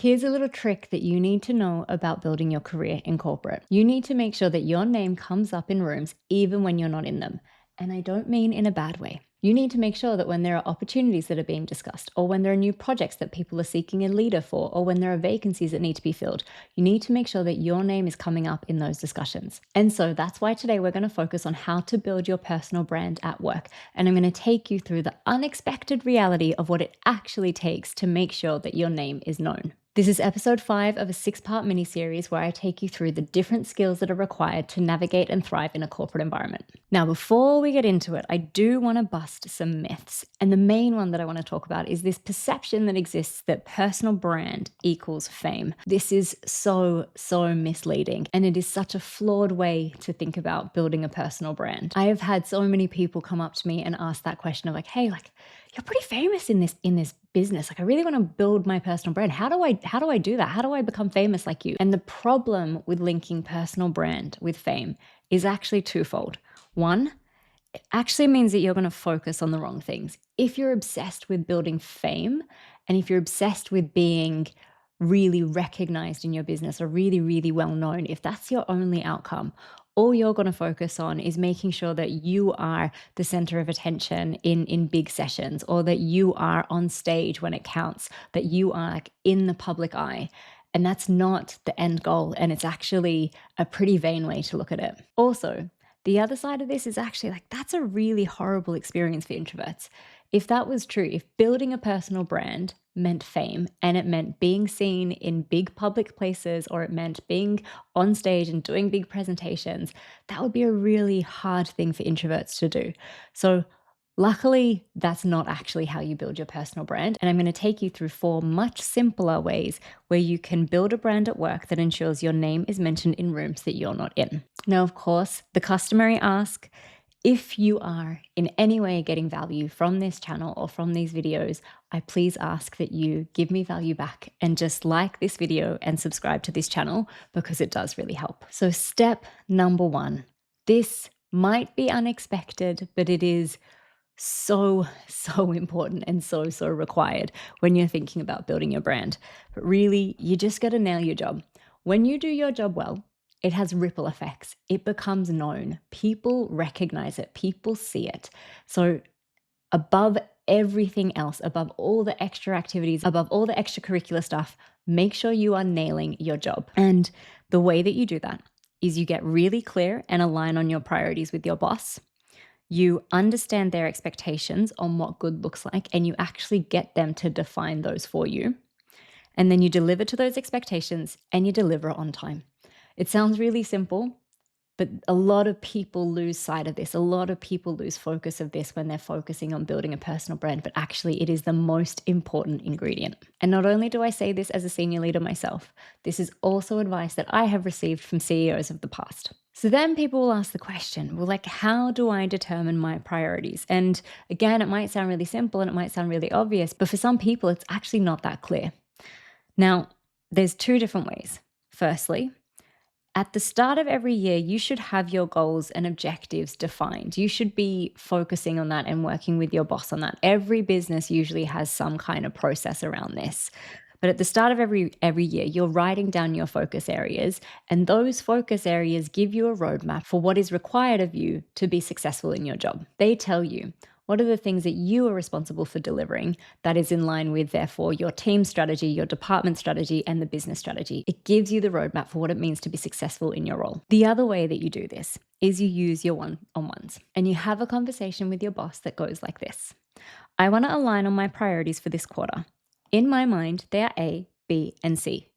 Here's a little trick that you need to know about building your career in corporate. You need to make sure that your name comes up in rooms even when you're not in them. And I don't mean in a bad way. You need to make sure that when there are opportunities that are being discussed, or when there are new projects that people are seeking a leader for, or when there are vacancies that need to be filled, you need to make sure that your name is coming up in those discussions. And so that's why today we're going to focus on how to build your personal brand at work. And I'm going to take you through the unexpected reality of what it actually takes to make sure that your name is known. This is episode 5 of a 6-part mini-series where I take you through the different skills that are required to navigate and thrive in a corporate environment. Now, before we get into it, I do want to bust some myths. And the main one that I want to talk about is this perception that exists that personal brand equals fame. This is so misleading. And it is such a flawed way to think about building a personal brand. I have had so many people come up to me and ask that question of like, hey, like, you're pretty famous in this business. Like, I really want to build my personal brand. How do I do that? How do I become famous like you? And the problem with linking personal brand with fame is actually twofold. One, it actually means that you're going to focus on the wrong things. If you're obsessed with building fame, and if you're obsessed with being really recognized in your business or really well known, if that's your only outcome, all you're going to focus on is making sure that you are the center of attention in big sessions, or that you are on stage when it counts, that you are like in the public eye. And that's not the end goal. And it's actually a pretty vain way to look at it. Also, the other side of this is actually like, that's a really horrible experience for introverts. If that was true, if building a personal brand meant fame and it meant being seen in big public places, or it meant being on stage and doing big presentations, that would be a really hard thing for introverts to do. So luckily, that's not actually how you build your personal brand. And I'm going to take you through 4 much simpler ways where you can build a brand at work that ensures your name is mentioned in rooms that you're not in. Now, of course, the customary ask, if you are in any way getting value from this channel or from these videos, I please ask that you give me value back and just like this video and subscribe to this channel, because it does really help. So step number 1, this might be unexpected, but it is so important and so required when you're thinking about building your brand. But really, you just got to nail your job. When you do your job well, it has ripple effects. It becomes known. People recognize it. People see it. So above everything else, above all the extra activities, above all the extracurricular stuff, make sure you are nailing your job. And the way that you do that is you get really clear and align on your priorities with your boss. You understand their expectations on what good looks like, and you actually get them to define those for you. And then you deliver to those expectations, and you deliver on time. It sounds really simple, but a lot of people lose sight of this. A lot of people lose focus of this when they're focusing on building a personal brand, but actually it is the most important ingredient. And not only do I say this as a senior leader myself, this is also advice that I have received from CEOs of the past. So then people will ask the question, well, like, how do I determine my priorities? And again, it might sound really simple and it might sound really obvious, but for some people, it's actually not that clear. Now, there's 2 different ways. Firstly, at the start of every year, you should have your goals and objectives defined. You should be focusing on that and working with your boss on that. Every business usually has some kind of process around this. But at the start of every year, you're writing down your focus areas, and those focus areas give you a roadmap for what is required of you to be successful in your job. They tell you what are the things that you are responsible for delivering that is in line with, therefore, your team strategy, your department strategy, and the business strategy. It gives you the roadmap for what it means to be successful in your role. The other way that you do this is you use your one-on-ones, and you have a conversation with your boss that goes like this. I want to align on my priorities for this quarter. In my mind, they are A, B, and C.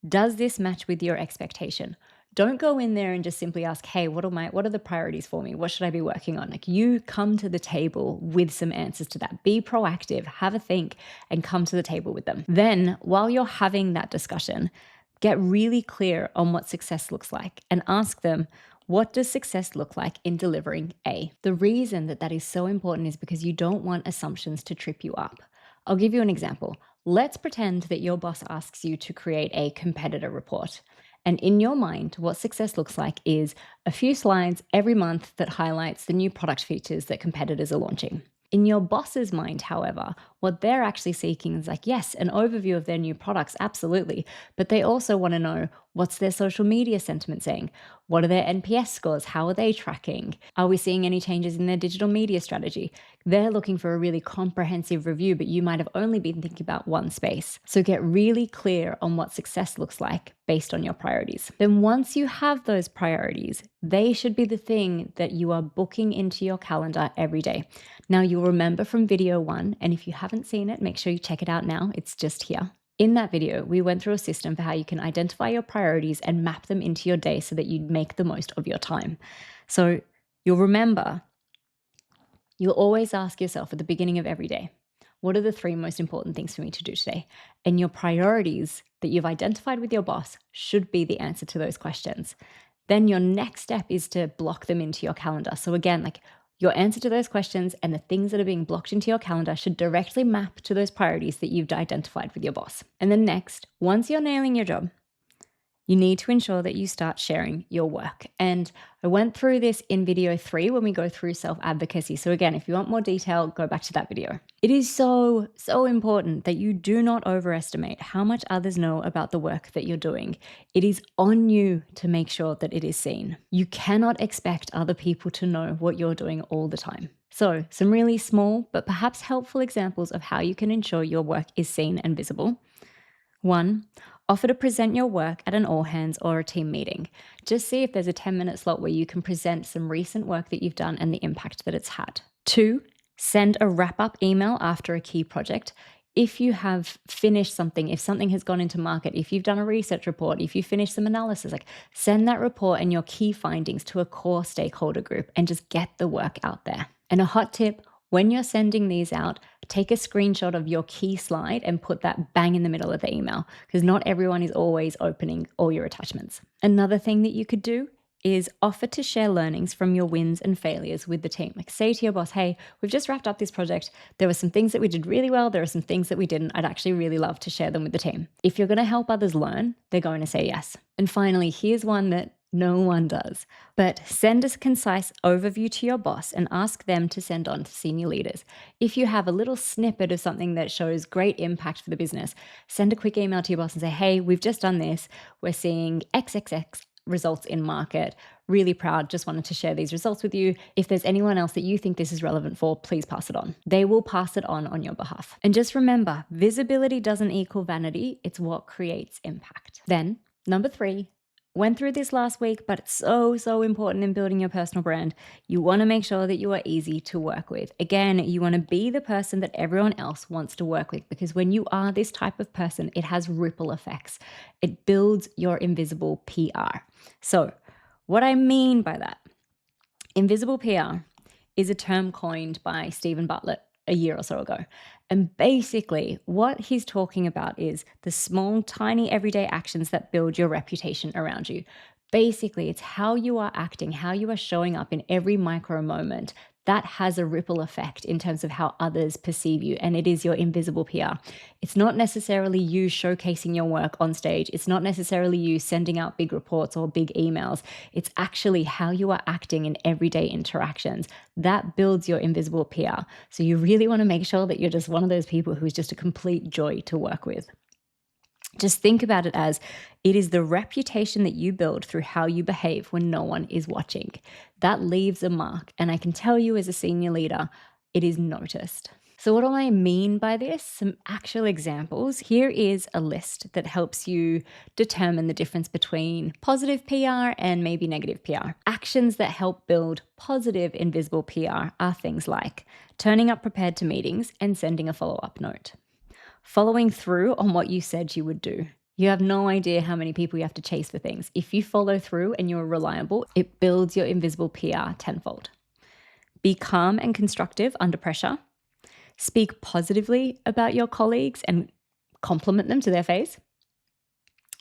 Does this match with your expectation? Don't go in there and just simply ask, hey, what are the priorities for me? What should I be working on? Like, you come to the table with some answers to that. Be proactive, have a think, and come to the table with them. Then, while you're having that discussion, get really clear on what success looks like and ask them, what does success look like in delivering A? The reason that is so important is because you don't want assumptions to trip you up. I'll give you an example. Let's pretend that your boss asks you to create a competitor report. And in your mind, what success looks like is a few slides every month that highlights the new product features that competitors are launching. In your boss's mind, however, What they're actually seeking is like, yes, an overview of their new products, absolutely. But they also want to know, what's their social media sentiment saying? What are their NPS scores? How are they tracking? Are we seeing any changes in their digital media strategy? They're looking for a really comprehensive review, but you might have only been thinking about one space. So get really clear on what success looks like based on your priorities. Then once you have those priorities, they should be the thing that you are booking into your calendar every day. Now, you'll remember from video 1, and if you haven't seen it, make sure you check it out now. It's just here. In that video, we went through a system for how you can identify your priorities and map them into your day so that you make the most of your time. So you'll remember, you'll always ask yourself at the beginning of every day, what are the 3 most important things for me to do today? And your priorities that you've identified with your boss should be the answer to those questions. Then your next step is to block them into your calendar. So again, like, your answer to those questions and the things that are being blocked into your calendar should directly map to those priorities that you've identified with your boss. And then next, once you're nailing your job, you need to ensure that you start sharing your work. And I went through this in video 3 when we go through self-advocacy. So again, if you want more detail, go back to that video. It is so important that you do not overestimate how much others know about the work that you're doing. It is on you to make sure that it is seen. You cannot expect other people to know what you're doing all the time. So some really small but perhaps helpful examples of how you can ensure your work is seen and visible. 1, offer to present your work at an all hands or a team meeting. Just see if there's a 10-minute slot where you can present some recent work that you've done and the impact that it's had. 2, send a wrap-up email after a key project. If you have finished something, if something has gone into market, if you've done a research report, if you finished some analysis, like, send that report and your key findings to a core stakeholder group and just get the work out there. And a hot tip, when you're sending these out, take a screenshot of your key slide and put that bang in the middle of the email, because not everyone is always opening all your attachments. Another thing that you could do is offer to share learnings from your wins and failures with the team. Like, say to your boss, hey, we've just wrapped up this project. There were some things that we did really well. There are some things that we didn't. I'd actually really love to share them with the team. If you're going to help others learn, they're going to say yes. And finally, here's one that no one does, but send a concise overview to your boss and ask them to send on to senior leaders. If you have a little snippet of something that shows great impact for the business, send a quick email to your boss and say, hey, we've just done this. We're seeing XXX results in market. Really proud. Just wanted to share these results with you. If there's anyone else that you think this is relevant for, please pass it on. They will pass it on your behalf. And just remember, visibility doesn't equal vanity. It's what creates impact. Then, number 3, went through this last week, but it's so important in building your personal brand. You want to make sure that you are easy to work with. Again, you want to be the person that everyone else wants to work with, because when you are this type of person, it has ripple effects. It builds your invisible PR. So what I mean by that, invisible PR is a term coined by Stephen Bartlett a year or so ago. And basically what he's talking about is the small, tiny, everyday actions that build your reputation around you. Basically, it's how you are acting, how you are showing up in every micro moment that has a ripple effect in terms of how others perceive you. And it is your invisible PR. It's not necessarily you showcasing your work on stage. It's not necessarily you sending out big reports or big emails. It's actually how you are acting in everyday interactions. That builds your invisible PR. So you really want to make sure that you're just one of those people who is just a complete joy to work with. Just think about it as it is the reputation that you build through how you behave when no one is watching. That leaves a mark. And I can tell you as a senior leader, it is noticed. So what do I mean by this? Some actual examples. Here is a list that helps you determine the difference between positive PR and maybe negative PR. Actions that help build positive invisible PR are things like turning up prepared to meetings and sending a follow-up note. Following through on what you said you would do. You have no idea how many people you have to chase for things. If you follow through and you're reliable, it builds your invisible PR tenfold. Be calm and constructive under pressure. Speak positively about your colleagues and compliment them to their face.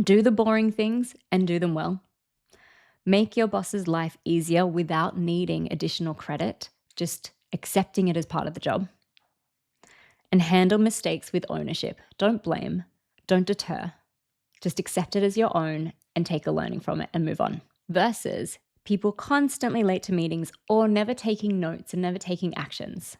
Do the boring things and do them well. Make your boss's life easier without needing additional credit, just accepting it as part of the job. And handle mistakes with ownership. Don't blame, don't deter. Just accept it as your own and take a learning from it and move on. Versus people constantly late to meetings or never taking notes and never taking actions.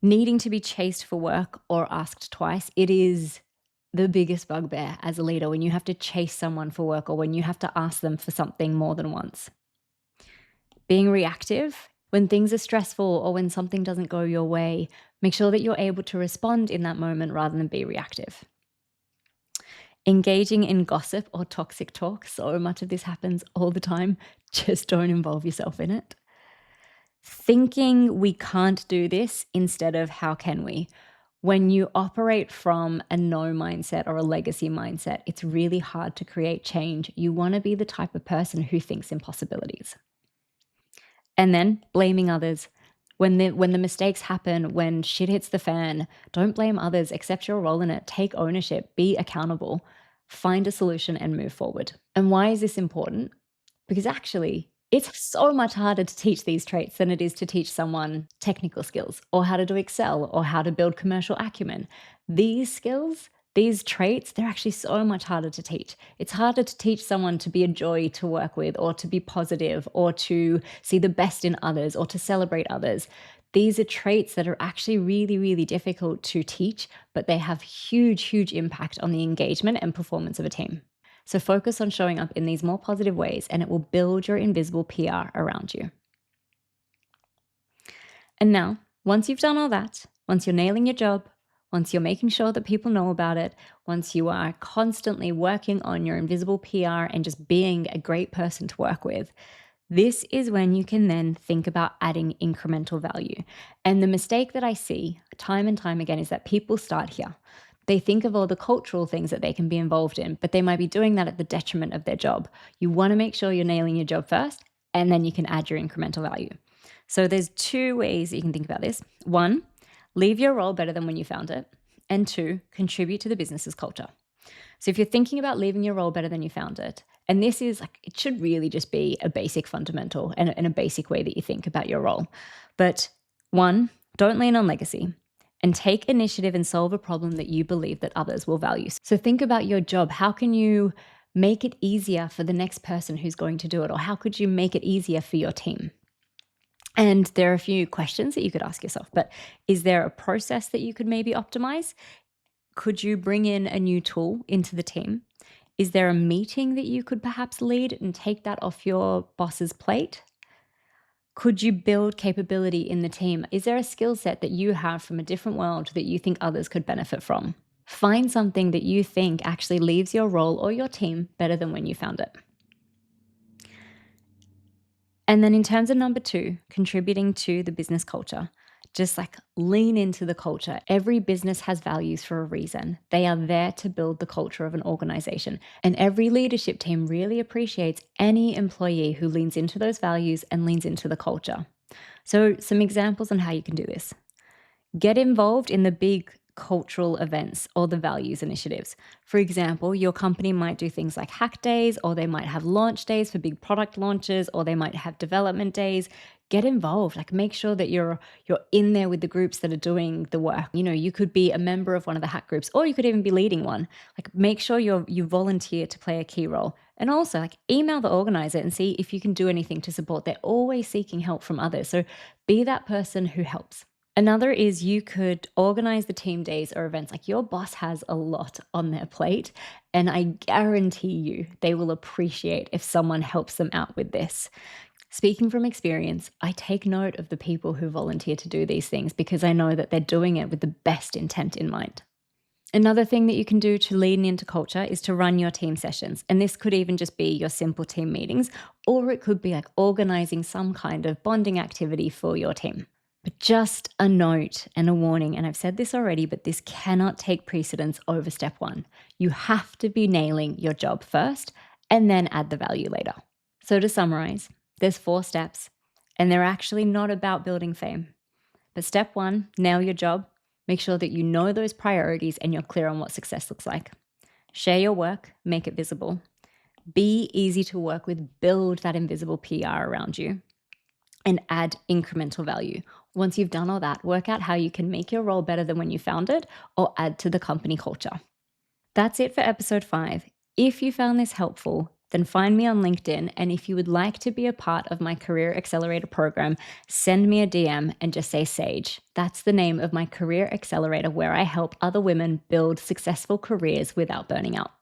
Needing to be chased for work or asked twice, it is the biggest bugbear as a leader when you have to chase someone for work or when you have to ask them for something more than once. Being reactive when things are stressful or when something doesn't go your way, make sure that you're able to respond in that moment rather than be reactive. Engaging in gossip or toxic talk, so much of this happens all the time. Just don't involve yourself in it. Thinking we can't do this instead of how can we? When you operate from a no mindset or a legacy mindset, it's really hard to create change. You want to be the type of person who thinks in possibilities. And then blaming others. When the mistakes happen, when shit hits the fan, don't blame others, accept your role in it, take ownership, be accountable, find a solution and move forward. And why is this important? Because actually, it's so much harder to teach these traits than it is to teach someone technical skills or how to do Excel or how to build commercial acumen. These skills, these traits, they're actually so much harder to teach. It's harder to teach someone to be a joy to work with or to be positive or to see the best in others or to celebrate others. These are traits that are actually really, really difficult to teach, but they have huge, huge impact on the engagement and performance of a team. So focus on showing up in these more positive ways, and it will build your invisible PR around you. And now, once you've done all that, once you're nailing your job, once you're making sure that people know about it, once you are constantly working on your invisible PR and just being a great person to work with, this is when you can then think about adding incremental value. And the mistake that I see time and time again is that people start here. They think of all the cultural things that they can be involved in, but they might be doing that at the detriment of their job. You want to make sure you're nailing your job first, and then you can add your incremental value. So there's two ways that you can think about this. One, leave your role better than when you found it. And two, contribute to the business's culture. So if you're thinking about leaving your role better than you found it, and this is like, it should really just be a basic fundamental and a basic way that you think about your role. But one, don't lean on legacy and take initiative and solve a problem that you believe that others will value. So think about your job. How can you make it easier for the next person who's going to do it? Or how could you make it easier for your team? And there are a few questions that you could ask yourself, but is there a process that you could maybe optimize? Could you bring in a new tool into the team? Is there a meeting that you could perhaps lead and take that off your boss's plate? Could you build capability in the team? Is there a skill set that you have from a different world that you think others could benefit from? Find something that you think actually leaves your role or your team better than when you found it. And then in terms of number two, contributing to the business culture, just like lean into the culture. Every business has values for a reason. They are there to build the culture of an organization. And every leadership team really appreciates any employee who leans into those values and leans into the culture. So, some examples on how you can do this. Get involved in the big cultural events or the values initiatives. For example, your company might do things like hack days, or they might have launch days for big product launches, or they might have development days. Get involved. Like, make sure that you're in there with the groups that are doing the work. You know, you could be a member of one of the hack groups, or you could even be leading one. Like, make sure you volunteer to play a key role. And also, like, email the organizer and see if you can do anything to support. They're always seeking help from others. So be that person who helps. Another is you could organize the team days or events. Like, your boss has a lot on their plate, and I guarantee you they will appreciate if someone helps them out with this. Speaking from experience, I take note of the people who volunteer to do these things because I know that they're doing it with the best intent in mind. Another thing that you can do to lean into culture is to run your team sessions. And this could even just be your simple team meetings, or it could be like organizing some kind of bonding activity for your team. But just a note and a warning, and I've said this already, but this cannot take precedence over step one. You have to be nailing your job first and then add the value later. So to summarize, there's 4 steps, and they're actually not about building fame. But step one, nail your job. Make sure that you know those priorities and you're clear on what success looks like. Share your work, make it visible. Be easy to work with, build that invisible PR around you, and add incremental value. Once you've done all that, work out how you can make your role better than when you found it or add to the company culture. That's it for episode 5. If you found this helpful, Then find me on LinkedIn. And if you would like to be a part of my Career Accelerator program, send me a DM and just say Sage. That's the name of my Career Accelerator, where I help other women build successful careers without burning out.